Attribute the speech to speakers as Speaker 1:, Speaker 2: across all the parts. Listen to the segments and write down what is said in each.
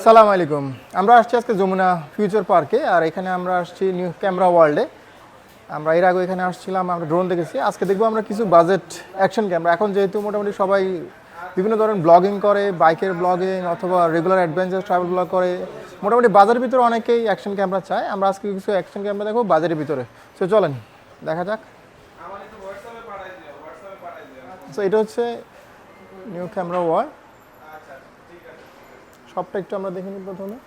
Speaker 1: সালামু আলাইকুম। আমরা আসছি আজকে যমুনা ফিউচার পার্কে, আর এখানে আমরা আসছি নিউ ক্যামেরা ওয়ার্ল্ডে। আমরা এর আগে এখানে আসছিলাম, আমরা ড্রোন দেখেছি। আজকে দেখবো আমরা কিছু বাজেট অ্যাকশন ক্যামেরা। এখন যেহেতু মোটামুটি সবাই বিভিন্ন ধরনের ব্লগিং করে, বাইকের ব্লগিং অথবা রেগুলার অ্যাডভেঞ্চার ট্রাভেল ব্লগ করে, মোটামুটি বাজারের ভিতরে অনেকেই অ্যাকশন ক্যামেরা চায়। আমরা আজকে কিছু অ্যাকশন ক্যামেরা দেখবো বাজারের ভিতরে। সো চলেন দেখা যাক। সো এটা হচ্ছে নিউ ক্যামেরা ওয়ার্ল্ড। সবটা একটু আমরা দেখে নিই প্রথমে।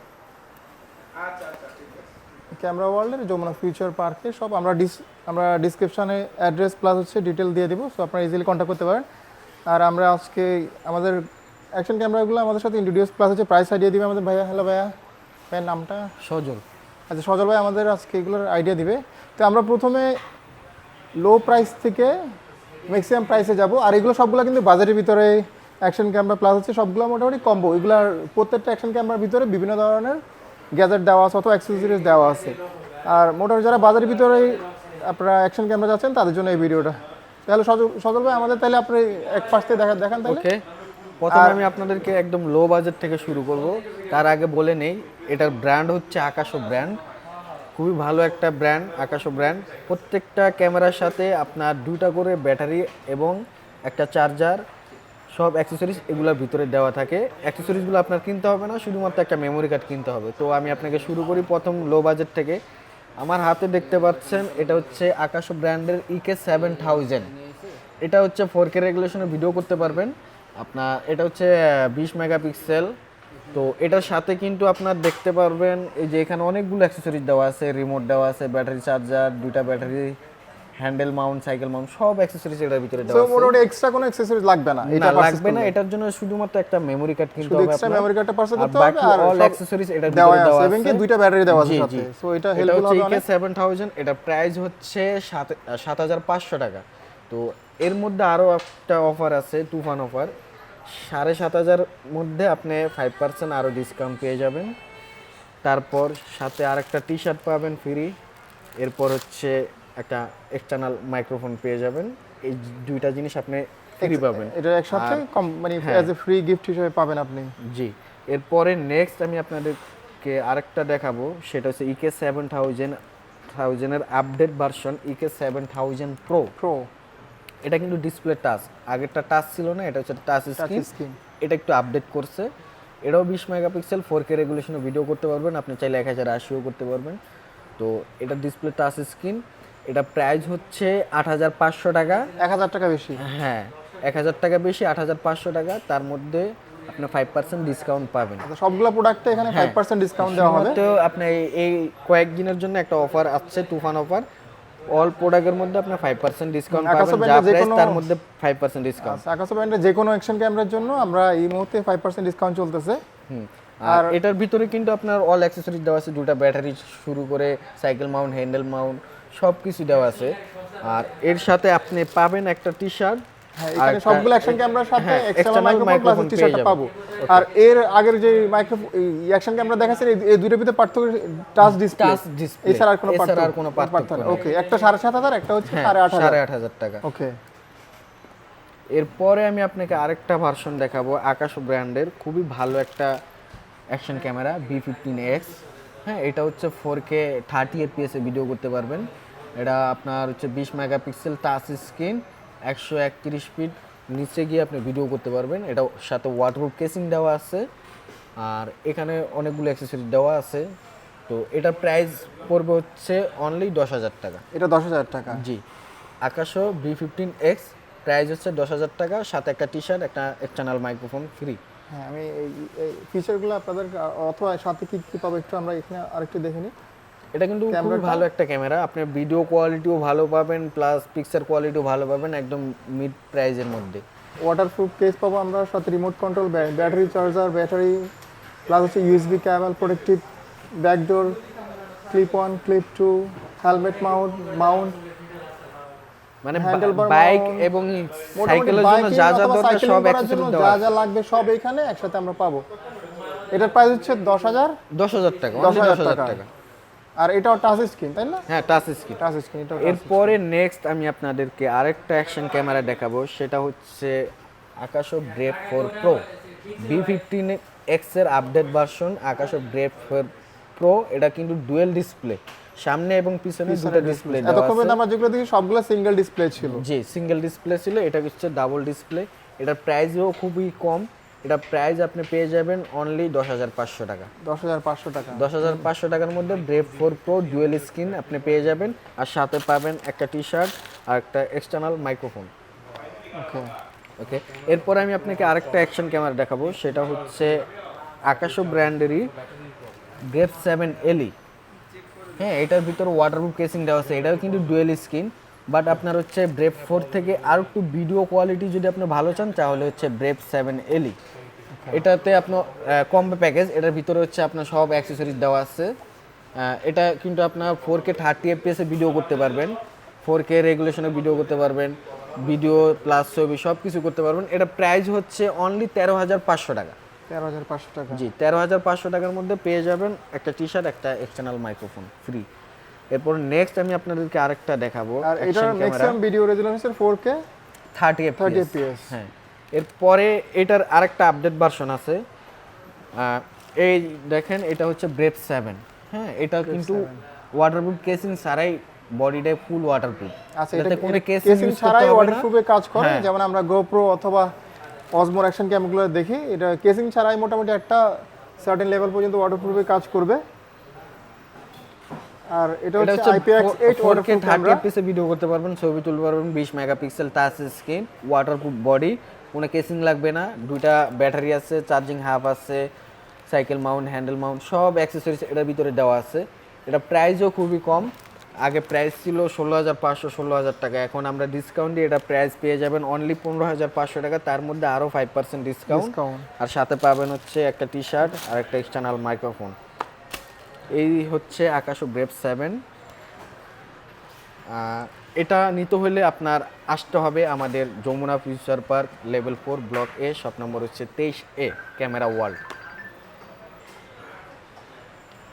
Speaker 1: ক্যামেরা ওয়ার্ল্ডের যমুনা ফিউচার পার্কে সব আমরা ডিসক্রিপশানে অ্যাড্রেস প্লাস হচ্ছে ডিটেল দিয়ে দিব, সো আপনারা ইজিলি কন্ট্যাক্ট করতে পারেন। আর আমরা আজকে আমাদের অ্যাকশন ক্যামেরাগুলো আমাদের সাথে ইন্ট্রোডিউস প্লাস হচ্ছে প্রাইস আইডিয়া দিবে আমাদের ভাইয়া। হ্যালো ভাইয়া, ভাইয়ের নামটা?
Speaker 2: সজল।
Speaker 1: আচ্ছা, সজল ভাই আমাদের আজকে এগুলোর আইডিয়া দিবে। তো আমরা প্রথমে লো প্রাইস থেকে ম্যাক্সিমাম প্রাইসে যাব। আর এগুলো সবগুলো কিন্তু বাজারের ভিতরে অ্যাকশন ক্যামেরা প্লাস হচ্ছে সবগুলো মোটামুটি কম্বো। এগুলার প্রত্যেকটা অ্যাকশন ক্যামেরার ভিতরে বিভিন্ন ধরনের গ্যাজেট দেওয়া আছে অথবা অ্যাক্সেসরিজ দেওয়া আছে। আর মোটামুটি যারা বাজারের ভিতরে আপনারা অ্যাকশন ক্যামেরা যাচ্ছেন তাদের জন্য এই ভিডিওটা। তাহলে সজল ভাই আমাদের তাহলে আপনি এক পাশ থেকে দেখান তাহলে।
Speaker 2: ওকে, প্রথমে আমি আপনাদেরকে একদম লো বাজেট থেকে শুরু করব। তার আগে বলে নেই, এটার ব্র্যান্ড হচ্ছে আকাশো ব্র্যান্ড। খুবই ভালো একটা ব্র্যান্ড আকাশো ব্র্যান্ড। প্রত্যেকটা ক্যামেরার সাথে আপনার 2টা করে ব্যাটারি এবং একটা চার্জার, সব অ্যাক্সেসরিজ এগুলোর ভিতরে দেওয়া থাকে। অ্যাক্সেসরিজগুলো আপনার কিনতে হবে না, শুধুমাত্র একটা মেমোরি কার্ড কিনতে হবে। তো আমি আপনাকে শুরু করি প্রথম লো বাজেট থেকে। আমার হাতে দেখতে পাচ্ছেন এটা হচ্ছে আকাশো ব্র্যান্ডের EK7000। এটা হচ্ছে 4K রেগুলেশনে ভিডিও করতে পারবেন আপনার। এটা হচ্ছে 20 মেগাপিক্সেল। তো এটার সাথে কিন্তু আপনার দেখতে পারবেন এই যে এখানে অনেকগুলো অ্যাক্সেসরিজ দেওয়া আছে, রিমোট দেওয়া আছে, ব্যাটারি চার্জার, 2টা battery, handle Mount, cycle Mount, সব অ্যাক্সেসরিজ এটার ভিতরে দেওয়া
Speaker 1: সো
Speaker 2: আছে।
Speaker 1: মোটামুটি এক্সট্রা কোনো অ্যাক্সেসরিজ লাগবে না, এটা
Speaker 2: লাগবে না। এটার জন্য শুধুমাত্র একটা মেমোরি কার্ড কিনতে হবে
Speaker 1: এক্সট্রা
Speaker 2: আপনার।
Speaker 1: মেমোরি কার্ডটা পারচেজ
Speaker 2: আর
Speaker 1: করতে হবে।
Speaker 2: বাকি
Speaker 1: আর
Speaker 2: অল
Speaker 1: সব
Speaker 2: অ্যাক্সেসরিজ এটার
Speaker 1: দেওয়া
Speaker 2: ভিতরে দেওয়া
Speaker 1: আছে
Speaker 2: আছে।
Speaker 1: এবং কি 2টা ব্যাটারি দেওয়া আছে
Speaker 2: জি,
Speaker 1: সাথে।
Speaker 2: জি।
Speaker 1: সো এটা
Speaker 2: এটা
Speaker 1: হেল্পফুল
Speaker 2: হচ্ছে
Speaker 1: হবে অনেক।
Speaker 2: EK7000। এটা প্রাইস হচ্ছে 7500 টাকা। তো এর মধ্যে আরও একটা অফার আছে, তুফান অফার। 7500 মধ্যে আপনি 5% আরও ডিসকাউন্ট পেয়ে যাবেন। তারপর সাথে আরেকটা টি শার্ট পাবেন ফ্রি। এরপর হচ্ছে একটা এক্সটার্নাল মাইক্রোফোন পেয়ে যাবেন। এই 2টা জিনিস আপনি ফ্রি পাবেন।
Speaker 1: এটা একসাথে মানে
Speaker 2: হ্যাঁ।
Speaker 1: অ্যাজ এ ফ্রি গিফট হিসেবে পাবেন আপনি।
Speaker 2: জি। এরপরে নেক্সট আমি আপনাদেরকে আরেকটা দেখাবো, সেটা হচ্ছে EK7000 এর আপডেট ভার্সন EK7000 প্রো। এটা কিন্তু ডিসপ্লে টাচ, আগেরটা টাচ ছিল না, এটা হচ্ছে টাচ স্ক্রিন। এটা একটু আপডেট করছে। এটাও 20 মেগাপিক্সেল, 4K রেগুলেশনে ভিডিও করতে পারবেন, আপনি চাইলে 1080ও করতে পারবেন। তো এটা ডিসপ্লে টাচ স্ক্রিন। এটা প্রাইস হচ্ছে 8500 টাকা।
Speaker 1: 1000 টাকা বেশি।
Speaker 2: হ্যাঁ, 1000 টাকা বেশি, 8500 টাকা। তার মধ্যে আপনি 5% ডিসকাউন্ট পাবেন।
Speaker 1: আচ্ছা, সবগুলো প্রোডাক্টে এখানে 5% ডিসকাউন্ট দেওয়া হবে।
Speaker 2: তো আপনি এই কয়েকদিনের জন্য একটা অফার আসছে, তুফান অফার। অল প্রোডাক্টের মধ্যে আপনি 5% ডিসকাউন্ট পাবেন, যা প্রাইস তার মধ্যে 5% ডিসকাউন্ট।
Speaker 1: আচ্ছা, আকাশো ব্র্যান্ডের যে কোনো অ্যাকশন ক্যামেরার জন্য আমরা এই মুহূর্তে 5% ডিসকাউন্ট চলতেছে।
Speaker 2: আর এটার ভিতরে কিন্তু আপনার অল অ্যাক্সেসরিজ দেওয়া আছে, 2টা ব্যাটারি শুরু করে সাইকেল মাউন্ট, হ্যান্ডেল মাউন্ট, সব কিছু দেওয়া আছে। আর এর সাথে আপনি পাবেন একটা টি শার্ট।
Speaker 1: হ্যাঁ, এখানে সবগুলো অ্যাকশন ক্যামেরার সাথে এক্সটার্নাল মাইক্রোফোন টি শার্টটা পাবো।
Speaker 2: Okay.
Speaker 1: আর এর আগের যে মাইক্রোফোন অ্যাকশন ক্যামেরা দেখাচ্ছেন, এই দুটোর ভিতরে পার্থক্য টাচ ডিসপ্লে এছাড়া আর কোনো পার্থক্য নেই। ওকে, একটা 7500, একটা হচ্ছে
Speaker 2: 8500 টাকা।
Speaker 1: ওকে।
Speaker 2: এরপরে আমি আপনাকে আরেকটা ভার্সন দেখাবো আকাশো ব্র্যান্ডের, খুবই ভালো একটা অ্যাকশন ক্যামেরা B15X। হ্যাঁ, এটা হচ্ছে 4K 30 FPS এ ভিডিও করতে পারবেন। এটা আপনার হচ্ছে 20 মেগাপিক্সেল টাচ স্ক্রিন, 131 ফিট নিচে গিয়ে আপনি ভিডিও করতে পারবেন। এটা সাথে ওয়াটারপ্রুফ কেসিং দেওয়া আছে। আর এখানে অনেকগুলো অ্যাক্সেসরি দেওয়া আছে। তো এটার প্রাইস পড়বে হচ্ছে অনলি 10,000 টাকা।
Speaker 1: এটা 10,000 টাকা।
Speaker 2: জি। আকাশো B15X প্রাইস হচ্ছে 10,000 টাকা, সাথে একটা টি শার্ট, একটা এক্সটার্নাল মাইক্রোফোন ফ্রি।
Speaker 1: হ্যাঁ, আমি এই ফিচারগুলো আপনাদের অথবা সাথে কি কি পাবো একটু আমরা এখানে আরেকটু দেখে নিই।
Speaker 2: এটা কিন্তু খুবই ভালো একটা ক্যামেরা, আপনি ভিডিও কোয়ালিটিও ভালো পাবেন, প্লাস পিকচার কোয়ালিটিও ভালো পাবেন, একদম মিড প্রাইজের মধ্যে।
Speaker 1: ওয়াটারপ্রুফ কেস পাবো আমরা, সাথে remote control, battery charger, battery plus হচ্ছে USB cable, protective backdoor, clip 1, clip 2, helmet mount,
Speaker 2: মানে বাইক এবং সাইকেলের জন্য যা যা দরকার সব অ্যাকসেসরি দেওয়া
Speaker 1: যা যা লাগবে সব এখানে একসাথে আমরা পাবো। এটার প্রাইস হচ্ছে 10,000
Speaker 2: টাকা।
Speaker 1: 10,000 টাকা। আর এটাও টাচ স্ক্রিন, তাই না?
Speaker 2: হ্যাঁ, টাচ স্ক্রিন। এরপরে নেক্সট আমি আপনাদেরকে আরেকটা অ্যাকশন ক্যামেরা দেখাবো, সেটা হচ্ছে আকাশো ব্রেভ 4 প্রো। V15X এর আপডেট ভার্সন আকাশো ব্রেভ প্রো। এটা কিন্তু ডুয়েল ডিসপ্লে, সামনে এবং পিছনে দুটো ডিসপ্লে দেওয়া
Speaker 1: এতক্ষণ
Speaker 2: আছে।
Speaker 1: পর্যন্ত আমরা যেগুলো দেখি সবগুলো সিঙ্গেল ডিসপ্লে ছিল।
Speaker 2: জি, সিঙ্গেল ডিসপ্লে ছিল, এটা হচ্ছে ডাবল ডিসপ্লে। এটার প্রাইসও খুবই কম, এটা প্রাইস আপনি পেয়ে যাবেন অনলি 10,500 টাকা।
Speaker 1: 10,500 টাকা।
Speaker 2: 10,500 টাকার মধ্যে ব্রেভ 4 প্রো ডুয়েল স্ক্রিন আপনি পেয়ে যাবেন, আর সাথে পাবেন একটা টি শার্ট আর একটা এক্সটার্নাল মাইক্রোফোন।
Speaker 1: ওকে,
Speaker 2: ওকে, এরপরে আমি আপনাকে আরেকটা অ্যাকশন ক্যামেরা দেখাবো, সেটা হচ্ছে আকাশো ব্র্যান্ডেরই ব্রেভ 7 এলই। হ্যাঁ, এটার ভিতরে ওয়াটারপ্রুফ কেসিং দেওয়া আছে, এটাও কিন্তু ডুয়েল স্ক্রিন, বাট আপনার হচ্ছে ব্রেভ 4 থেকে আর একটু ভিডিও কোয়ালিটি যদি আপনি ভালো চান তাহলে হচ্ছে ব্রেভ 7 এলই। এটাতে আপনার কম্বো প্যাকেজ, এটার ভিতরে হচ্ছে আপনার সব অ্যাক্সেসরিজ দেওয়া আছে। এটা কিন্তু আপনার 4K 30 FPS এ ভিডিও করতে পারবেন, 4K রেগুলেশনে ভিডিও করতে পারবেন, ভিডিও প্লাস ছবি সব কিছু করতে পারবেন। এটা প্রাইস হচ্ছে অনলি 13,500 টাকা।
Speaker 1: 13,500 টাকা।
Speaker 2: জি, 13,500 টাকার মধ্যে পেয়ে যাবেন একটা টি শার্ট, একটা এক্সটার্নাল মাইক্রোফোন ফ্রি। এরপর নেক্সট আমি আপনাদেরকে আরেকটা দেখাবো,
Speaker 1: আর এটার maximum video resolution 4K
Speaker 2: 30
Speaker 1: 30
Speaker 2: FPS।
Speaker 1: fps।
Speaker 2: হ্যাঁ, এরপরে এটার আরেকটা আপডেট ভার্সন আছে। এই দেখেন, এটা হচ্ছে ব্রেভ 7। হ্যাঁ, এটা কিন্তু ওয়াটারপ্রুফ কেসিং ছাড়াই বডিটা ফুল ওয়াটারপ্রুফ।
Speaker 1: আচ্ছা, এটা
Speaker 2: কোনো
Speaker 1: কেসিং ছাড়াই ওয়াটারপ্রুফে কাজ করে,
Speaker 2: হ্যাঁ।
Speaker 1: যেমন আমরা GoPro অথবা Osmo অ্যাকশন ক্যামগুলো দেখি, এটা কেসিং ছাড়াই মোটামুটি একটা সার্টেন লেভেল পর্যন্ত ওয়াটারপ্রুফে কাজ করবে। আর এটা হচ্ছে IPX8 ওয়াটারপ্রুফ
Speaker 2: 30
Speaker 1: ক্যামেরা।
Speaker 2: FPS এ ভিডিও করতে পারবেন, ছবি তুলতে পারবেন, 20 megapixel touch screen, waterproof body, কোনো কেসিং লাগবে না, দুইটা ব্যাটারি আছে, চার্জিং হাব আছে, সাইকেল মাউন্ট, হ্যান্ডেল মাউন্ট, সব অ্যাক্সেসরিজ এটার ভিতরে দেওয়া আছে। এটা প্রাইসও খুবই কম, আগে প্রাইস ছিল 16,500 16,000 টাকা, এখন আমরা ডিসকাউন্ট দিয়ে এটা প্রাইস পেয়ে যাবেন অনলি 15,500 টাকা, তার মধ্যে আরও 5% ডিসকাউন্ট, আর সাথে পাবেন হচ্ছে একটা টি শার্ট আর একটা এক্সটার্নাল মাইক্রোফোন। এই হচ্ছে আকাশো ব্রেভ 7। এটা নিতে হলে আপনার আসতে হবে আমাদের Jamuna future park level 4 block এ, শপ নম্বর হচ্ছে 23A, ক্যামেরা ওয়ার্ল্ড।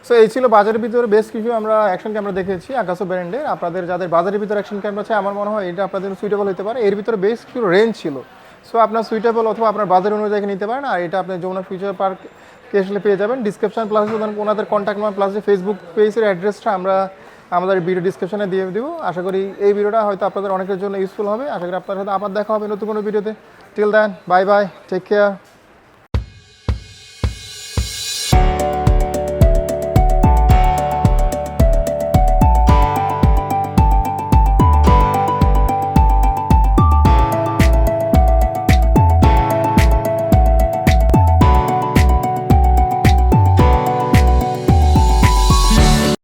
Speaker 1: সো এই ছিল বাজারের ভিতরে বেশ কিছু আমরা অ্যাকশন ক্যামেরা দেখেছি আকাশো ব্র্যান্ডের। আপনাদের যাদের বাজারের ভিতরে অ্যাকশন ক্যামেরা আছে, আমার মনে হয় এটা আপনাদের সুইটেবল হতে পারে। এর ভিতরে বেশ কিছু রেঞ্জ ছিল, সো আপনার সুইটেবল অথবা আপনার বাজার অনুযায়ী নিতে পারেন। আর এটা আপনি যমুনা ফিউচার পার্কে আসলে পেয়ে যাবেন। ডিসক্রিপশন প্লাস ওনাদের কন্ট্যাক্ট নাম্বার প্লাস ফেসবুক পেজের অ্যাড্রেসটা আমরা আমাদের ভিডিও ডিসক্রিপশনে দিয়ে দেবো। আশা করি এই ভিডিওটা হয়তো আপনাদের অনেকের জন্য ইউজফুল হবে। আশা করি আপনার সাথে আবার দেখা হবে নতুন কোনো ভিডিওতে। Till then, bye bye, take care.